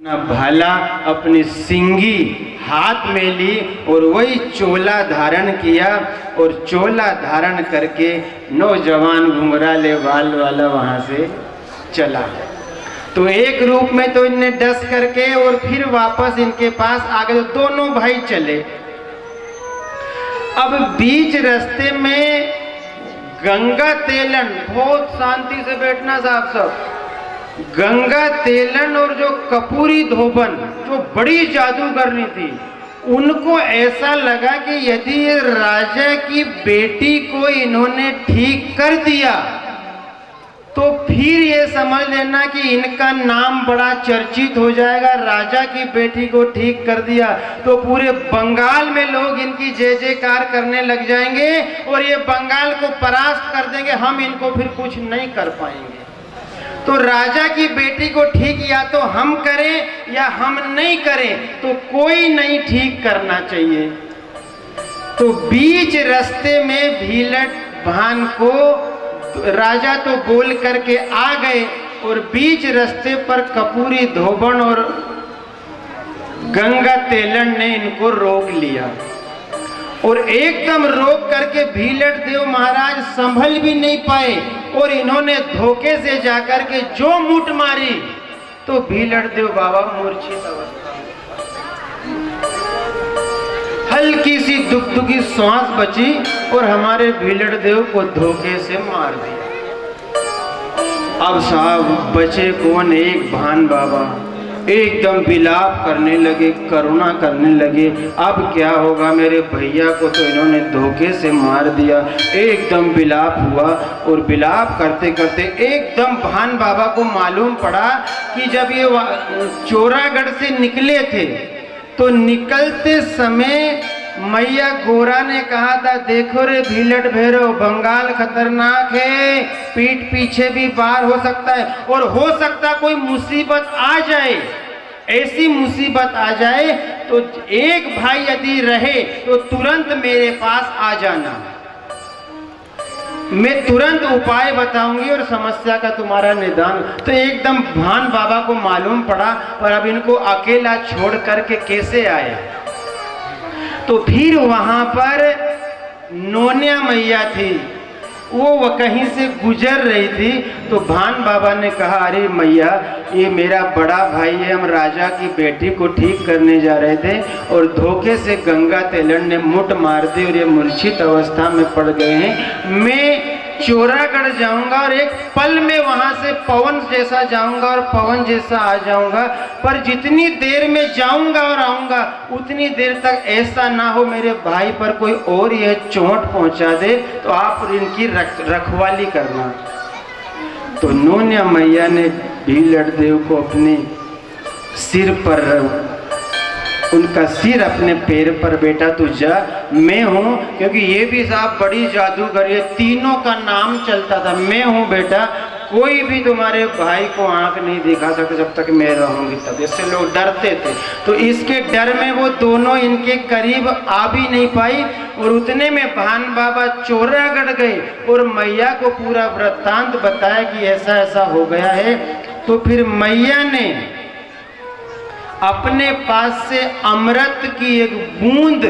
अपना भाला अपनी सिंगी हाथ में ली और वही चोला धारण किया और चोला धारण करके नौजवान घुंघराले बाल वाला वहां से चला। तो एक रूप में तो इनने डस करके और फिर वापस इनके पास आ गए। तो दोनों भाई चले। अब बीच रास्ते में गंगा तेलन, बहुत शांति से बैठना साहब सब, गंगा तेलन और जो कपूरी धोबन जो बड़ी जादूगरनी थी, उनको ऐसा लगा कि यदि ये राजा की बेटी को इन्होंने ठीक कर दिया तो फिर ये समझ लेना कि इनका नाम बड़ा चर्चित हो जाएगा। राजा की बेटी को ठीक कर दिया तो पूरे बंगाल में लोग इनकी जय जयकार करने लग जाएंगे और ये बंगाल को परास्त कर देंगे, हम इनको फिर कुछ नहीं कर पाएंगे। तो राजा की बेटी को ठीक या तो हम करें या हम नहीं करें, तो कोई नहीं ठीक करना चाहिए। तो बीच रास्ते में भीलट भान को राजा तो बोल करके आ गए और बीच रास्ते पर कपूरी धोबन और गंगा तेलन ने इनको रोक लिया और एकदम रोक करके भीलट देव महाराज संभल भी नहीं पाए और इन्होंने धोखे से जाकर के जो मुठ मारी तो भीलट देव बाबा मूर्छित अवस्था में, हल्की सी दुखदुखी श्वास बची और हमारे भीलट देव को धोखे से मार दिया। अब साहब बचे कौन, एक भान बाबा एकदम विलाप करने लगे, करुणा करने लगे। अब क्या होगा, मेरे भैया को तो इन्होंने धोखे से मार दिया। एकदम विलाप हुआ और विलाप करते करते एकदम भान बाबा को मालूम पड़ा कि जब ये चोरागढ़ से निकले थे तो निकलते समय मैया गोरा ने कहा था, देखो रे भीलट भैरव, बंगाल खतरनाक है, पीठ पीछे भी वार हो सकता है और हो सकता कोई मुसीबत आ जाए। ऐसी मुसीबत आ जाए तो एक भाई यदि रहे तो तुरंत मेरे पास आ जाना, मैं तुरंत उपाय बताऊंगी और समस्या का तुम्हारा निदान। तो एकदम भान बाबा को मालूम पड़ा, पर अब इनको अकेला छोड़ करके कैसे आए। तो फिर वहां पर नोनिया मैया थी, वो कहीं से गुजर रही थी। तो भान बाबा ने कहा, अरे मैया, ये मेरा बड़ा भाई है, हम राजा की बेटी को ठीक करने जा रहे थे और धोखे से गंगा तेलन ने मुठ मार दी और ये मूर्छित अवस्था में पड़ गए हैं। मैं चोरागढ़ जाऊंगा और एक पल में वहां से पवन जैसा जाऊंगा और पवन जैसा आ जाऊंगा, पर जितनी देर में जाऊंगा और आऊंगा उतनी देर तक ऐसा ना हो मेरे भाई पर कोई और यह चोट पहुंचा दे, तो आप इनकी रखवाली करना। तो नोनिया मैया ने भीलट देव को अपने सिर पर, उनका सिर अपने पैर पर, बेटा तू जा, मैं हूँ, क्योंकि ये भी साहब बड़ी जादूगर है, तीनों का नाम चलता था, मैं हूँ बेटा, कोई भी तुम्हारे भाई को आंख नहीं दिखा सकता जब तक मैं रहूंगी तब। इससे लोग डरते थे, तो इसके डर में वो दोनों इनके करीब आ भी नहीं पाई। और उतने में भान बाबा चोरागढ़ गए और मैया को पूरा वृत्तांत बताया कि ऐसा ऐसा हो गया है। तो फिर मैया ने अपने पास से अमृत की एक बूंद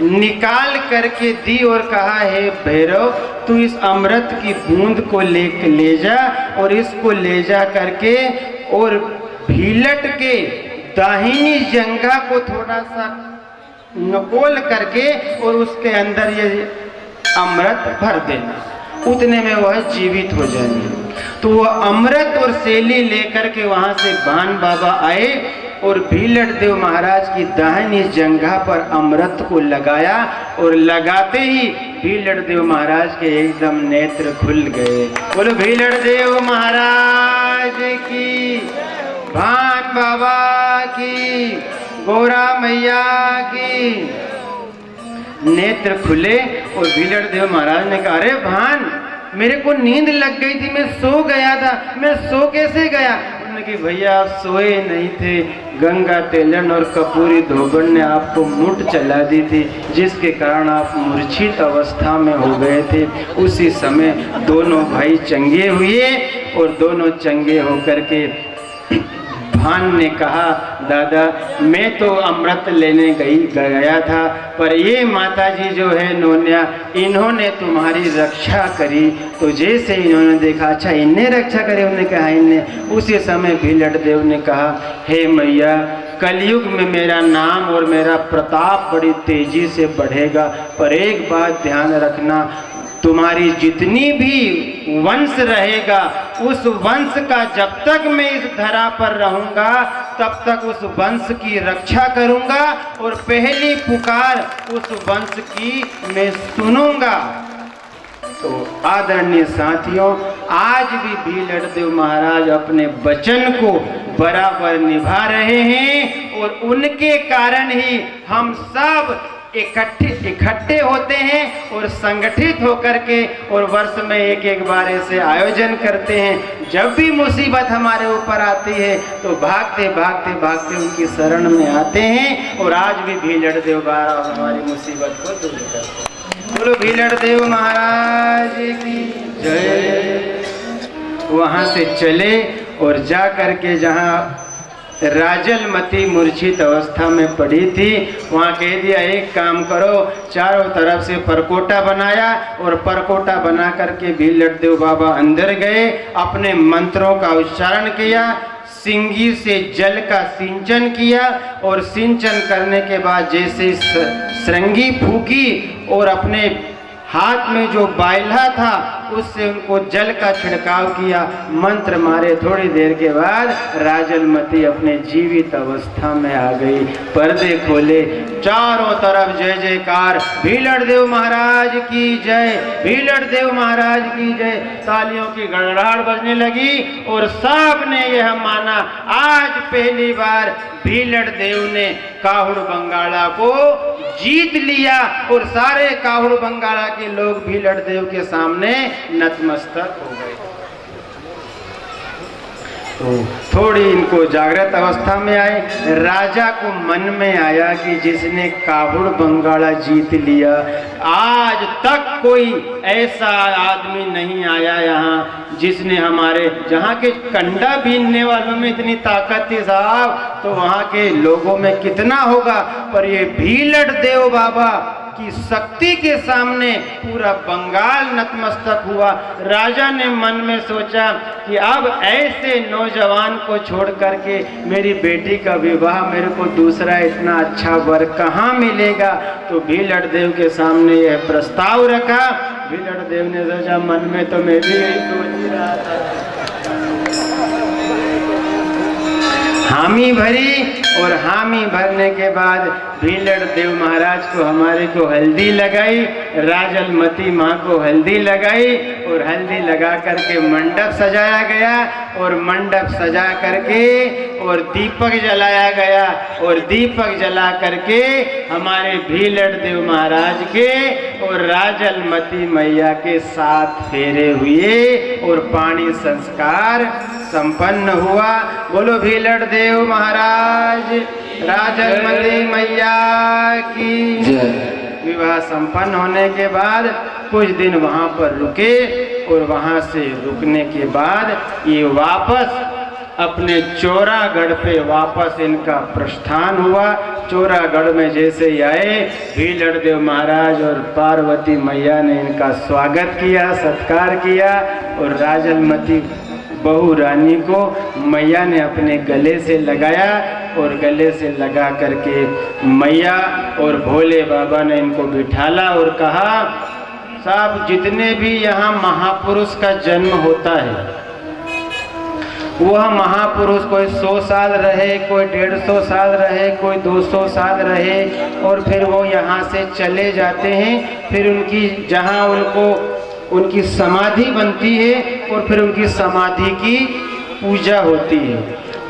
निकाल करके दी और कहा, हे भैरव, तू इस अमृत की बूंद को ले जा और इसको ले जा करके और भीलट के दाहिनी जंघा को थोड़ा सा नकोल करके और उसके अंदर ये अमृत भर देना, उतने में वह जीवित हो जाएंगे। तो वह अमृत और सेली लेकर के वहां से भान बाबा आए और भीलट देव महाराज की दाहिनी जंघा पर अमृत को लगाया और लगाते ही भीलट देव महाराज के एकदम नेत्र खुल गए। बोलो भीलट देव महाराज की, भान बाबा की, गोरा मैया की। नेत्र खुले और भीलट देव महाराज ने कहा, अरे भान, मेरे को नींद लग गई थी, मैं सो गया था, मैं सो कैसे गया? कि भैया आप सोए नहीं थे, गंगा तेलन और कपूरी धोबन ने आपको मुठ चला दी थी, जिसके कारण आप मूर्छित अवस्था में हो गए थे। उसी समय दोनों भाई चंगे हुए और दोनों चंगे होकर के भान ने कहा, दादा मैं तो अमृत लेने गया था, पर ये माता जी जो है नोनिया, इन्होंने तुम्हारी रक्षा करी। तो जैसे इन्होंने देखा, अच्छा इनने रक्षा करी, उन्होंने कहा इनने। उसी समय भीलड़ देव ने कहा, हे मैया, कलयुग में मेरा नाम और मेरा प्रताप बड़ी तेजी से बढ़ेगा, पर एक बात ध्यान रखना, तुम्हारी जितनी भी वंश रहेगा, उस वंश का जब तक मैं इस धरा पर रहूंगा तब तक उस वंश की रक्षा करूंगा और पहली पुकार उस वंश की मैं सुनूंगा। तो आदरणीय साथियों, आज भी भीलड़ देव महाराज अपने वचन को बराबर निभा रहे हैं और उनके कारण ही हम सब इकट्ठे होते हैं और संगठित होकर के और वर्ष में एक बार ऐसे आयोजन करते हैं। जब भी मुसीबत हमारे ऊपर आती है तो भागते भागते भागते उनकी शरण में आते हैं और आज भी भीलड़ देव महाराज हमारी मुसीबत को दूर करते हैं। बोलो भीलड़ देव महाराज की जय। वहाँ से चले और जा करके जहाँ राजलमती मूर्छित अवस्था में पड़ी थी, वहाँ कह दिया एक काम करो, चारों तरफ से परकोटा बनाया और परकोटा बना करके भीलड़ देव बाबा अंदर गए, अपने मंत्रों का उच्चारण किया, सिंगी से जल का सिंचन किया और सिंचन करने के बाद जैसे श्रृंगी फूकी और अपने हाथ में जो बायला था उससे उनको जल का छिड़काव किया, मंत्र मारे। थोड़ी देर के बाद राजलमती अपने जीवित अवस्था में आ गई। पर्दे खोले, चारों तरफ जय जयकार, भीलड़ देव महाराज की जय, भीलड़ देव महाराज की जय। तालियों की गड़गड़ाहट बजने लगी और सब ने यह माना, आज पहली बार भीलड़ देव ने काहुड़ बंगाला को जीत लिया और सारे काहुड़ बंगाला के लोग भीलड़ देव के सामने नतमस्तक हो गए। तो थोड़ी इनको जागृत अवस्था में आए। राजा को मन में आया कि जिसने काहुड़ बंगाला जीत लिया, आज तक कोई ऐसा आदमी नहीं आया यहाँ जिसने हमारे जहाँ के कंडा बीनने वालों में इतनी ताकत थी साहब, तो वहाँ के लोगों में कितना होगा। पर ये भीलड़ देव बाबा की शक्ति के सामने पूरा बंगाल नतमस्तक हुआ। राजा ने मन में सोचा कि अब ऐसे नौजवान को छोड़ करके मेरी बेटी का विवाह मेरे को दूसरा इतना अच्छा वर कहाँ मिलेगा। तो भीलड़ देव के सामने यह प्रस्ताव रखा। भीलड़ देव ने सोचा मन में, तो मैं भी यही सोच ही रहा था। हामी भरी और हामी भरने के बाद भीलड़ देव महाराज को हमारे को हल्दी लगाई, राजलमती माँ को हल्दी लगाई और हल्दी लगा करके मंडप सजाया गया और मंडप सजा करके और दीपक जलाया गया और दीपक जला करके हमारे भीलड़ देव महाराज के और राजलमती मैया के 7 फेरे हुए और पानी संस्कार संपन्न हुआ। बोलो भीलड़ देव महाराज, राजलमती मैया की जय। विवाह संपन्न होने के बाद कुछ दिन वहाँ पर रुके और वहाँ से रुकने के बाद ये वापस अपने चौरागढ़ पे वापस इनका प्रस्थान हुआ। चौरागढ़ में जैसे ही आए, भीलड़ देव महाराज और पार्वती मैया ने इनका स्वागत किया, सत्कार किया और राजलमती बहू रानी को मैया ने अपने गले से लगाया और गले से लगा करके मैया और भोले बाबा ने इनको बिठाला और कहा, साहब जितने भी यहाँ महापुरुष का जन्म होता है, वह महापुरुष कोई 100 साल रहे, कोई 150 साल रहे, कोई 200 साल रहे और फिर वो यहाँ से चले जाते हैं। फिर उनकी जहाँ उनकी समाधि बनती है और फिर उनकी समाधि की पूजा होती है।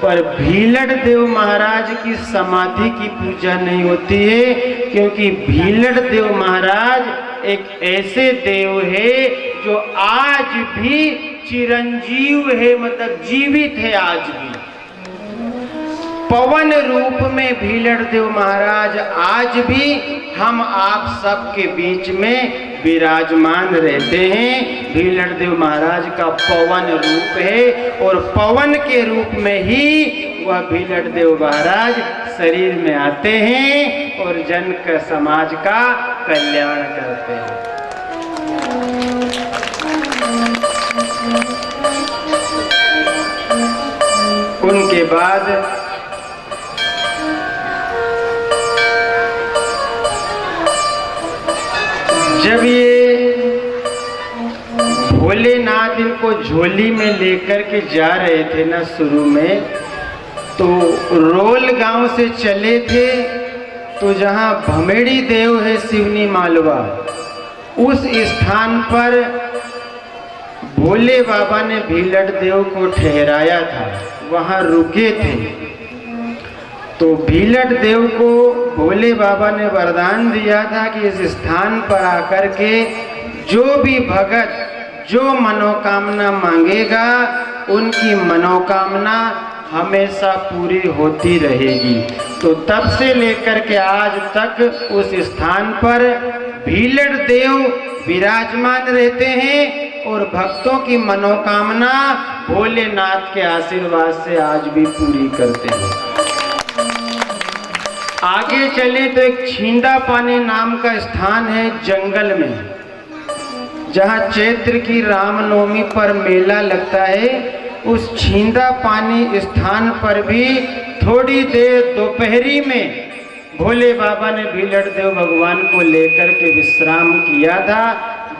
पर भीलड़ देव महाराज की समाधि की पूजा नहीं होती है, क्योंकि भीलड़ देव महाराज एक ऐसे देव है जो आज भी चिरंजीव है, मतलब जीवित है आज भी। पवन रूप में भीलड़ देव महाराज आज भी हम आप सब के बीच में विराजमान रहते हैं। भीलड़ देव महाराज का पवन रूप है और पवन के रूप में ही वह भीलड़ देव महाराज शरीर में आते हैं और जन का समाज का कल्याण करते हैं। उनके बाद जब ये भोलेनाथ इनको झोली में लेकर के जा रहे थे ना, शुरू में तो रोल गांव से चले थे, तो जहां भमेड़ी देव है सिवनी मालवा, उस स्थान पर भोले बाबा ने भीलड़ देव को ठहराया था, वहां रुके थे। तो भीलड़ देव को भोले बाबा ने वरदान दिया था कि इस स्थान पर आकर के जो भी भगत जो मनोकामना मांगेगा उनकी मनोकामना हमेशा पूरी होती रहेगी। तो तब से लेकर के आज तक उस स्थान पर भीलड़ देव विराजमान रहते हैं और भक्तों की मनोकामना भोलेनाथ के आशीर्वाद से आज भी पूरी करते हैं। आगे चले तो एक छींदा पानी नाम का स्थान है जंगल में, जहाँ चैत्र की रामनवमी पर मेला लगता है। उस छींदा पानी स्थान पर भी थोड़ी देर दोपहरी में भोले बाबा ने भीलड़ देव भगवान को लेकर के विश्राम किया था,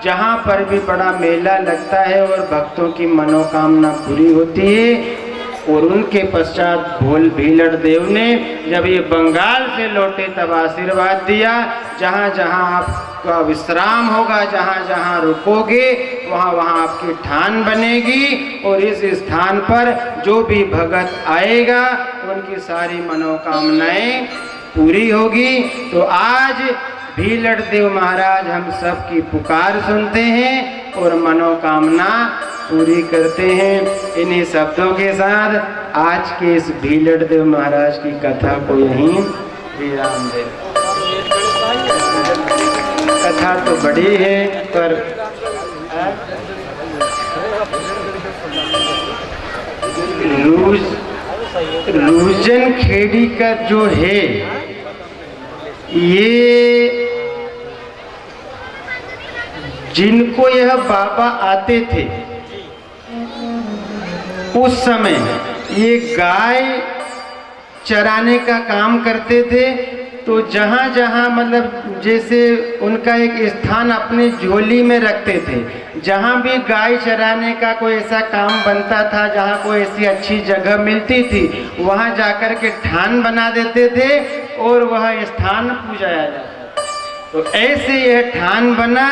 जहाँ पर भी बड़ा मेला लगता है और भक्तों की मनोकामना पूरी होती है। और उनके पश्चात भीलड़ देव ने जब ये बंगाल से लौटे तब आशीर्वाद दिया, जहाँ जहाँ आपका विश्राम होगा, जहाँ जहाँ रुकोगे वहाँ वहाँ आपकी ठान बनेगी और इस स्थान पर जो भी भगत आएगा उनकी सारी मनोकामनाएं पूरी होगी। तो आज भीलड़ देव महाराज हम सब की पुकार सुनते हैं और मनोकामना पूरी करते हैं। इन्हीं शब्दों के साथ आज के इस भीलड़ देव महाराज की कथा को यहीं विराम दे। कथा तो बड़ी है पर रूजन खेड़ी का जो है ये जिनको यह बाबा आते थे उस समय ये गाय चराने का काम करते थे। तो जहाँ जहाँ मतलब जैसे उनका एक स्थान अपनी झोली में रखते थे, जहाँ भी गाय चराने का कोई ऐसा काम बनता था, जहाँ कोई ऐसी अच्छी जगह मिलती थी, वहाँ जाकर के ठान बना देते थे और वह स्थान पूजाया जाता। तो ऐसे यह ठान बना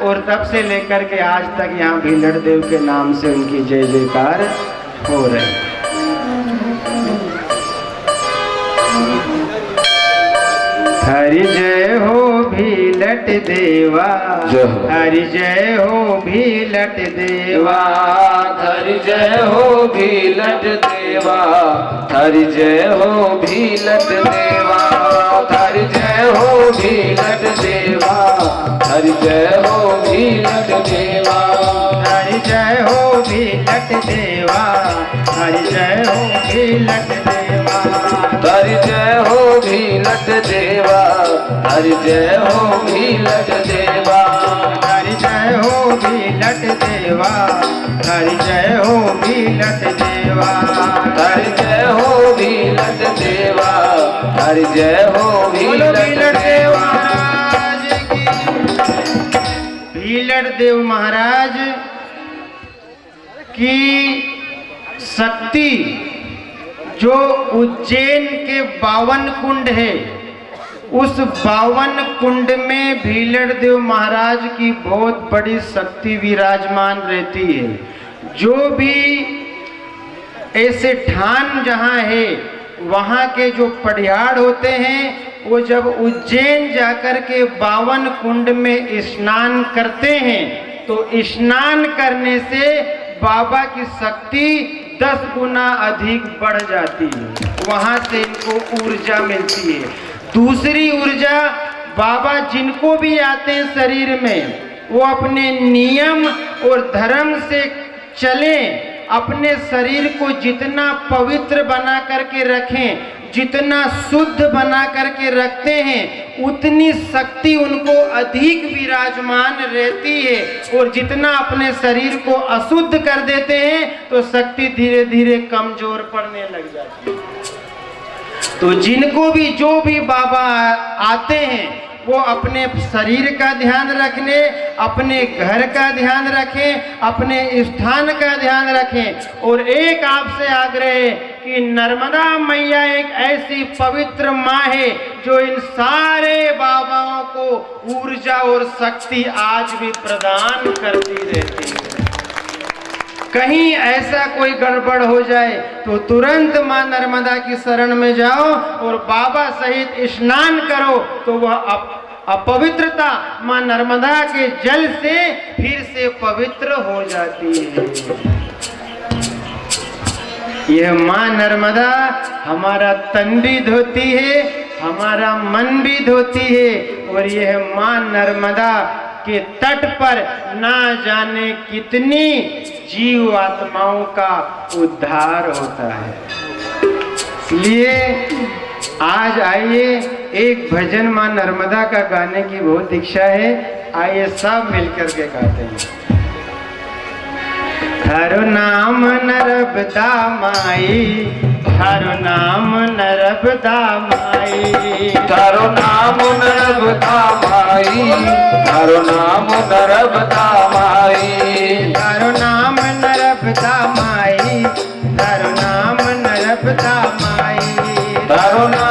और तब से लेकर के आज तक यहाँ भीलड़ देव के नाम से उनकी जय जयकार हो रही। हरि जय हो भीलट देवा, हरि जय हो भीलट देवा, हरि जय हो भीलट देवा, हरि जय हो भीलट देवा, हरि जय हो भीलट देवा, हरि जय हो भीलट देवा, हरि जय हो भीलट देवा, हरि जय हो भीलट देवा, हरि जय हो भीलट देवा, हरि जय हो भीलट देवा, हरि जय हो भीलट देवा, हरि जय हो भीलट देवा, हरि जय हो भीलट देवा, हरि जय हो भीलट देवा। भीलड़ देव महाराज की शक्ति जो उज्जैन के 52 कुंड है, उस 52 कुंड में भीलड़ देव महाराज की बहुत बड़ी शक्ति विराजमान रहती है। जो भी ऐसे ठान जहाँ है वहाँ के जो पढ़ियाड़ होते हैं वो जब उज्जैन जाकर के 52 कुंड में स्नान करते हैं तो स्नान करने से बाबा की शक्ति 10 गुना अधिक बढ़ जाती है, वहाँ से इनको ऊर्जा मिलती है। दूसरी ऊर्जा बाबा जिनको भी आते हैं शरीर में वो अपने नियम और धर्म से चलें, अपने शरीर को जितना पवित्र बना करके रखें, जितना शुद्ध बना करके रखते हैं, उतनी शक्ति उनको अधिक विराजमान रहती है। और जितना अपने शरीर को अशुद्ध कर देते हैं तो शक्ति धीरे धीरे कमजोर पड़ने लग जाती है। तो जिनको भी जो भी बाबा आते हैं वो अपने शरीर का ध्यान रखने, अपने घर का ध्यान रखें, अपने स्थान का ध्यान रखें। और एक आपसे आग्रह है कि नर्मदा मैया एक ऐसी पवित्र माँ है जो इन सारे बाबाओं को ऊर्जा और शक्ति आज भी प्रदान करती रहती है। कहीं ऐसा कोई गड़बड़ हो जाए तो तुरंत माँ नर्मदा की शरण में जाओ और बाबा सहित स्नान करो, तो वह अपवित्रता माँ नर्मदा के जल से फिर से पवित्र हो जाती है। यह माँ नर्मदा हमारा तन भी धोती है, हमारा मन भी धोती है। और यह माँ नर्मदा के तट पर ना जाने कितनी जीव आत्माओं का उद्धार होता है। इसलिए आज आइए, एक भजन माँ नर्मदा का गाने की बहुत इच्छा है। आइए सब मिलकर के गाते हैं। हर नाम नर्मदा माई, हर नाम नर्मदा माई, तारो नाम नर्मदा माई, तारो नाम नर्मदा माई, तारो नाम नर्मदा माई, तारो नाम नर्मदा माई, तारो नाम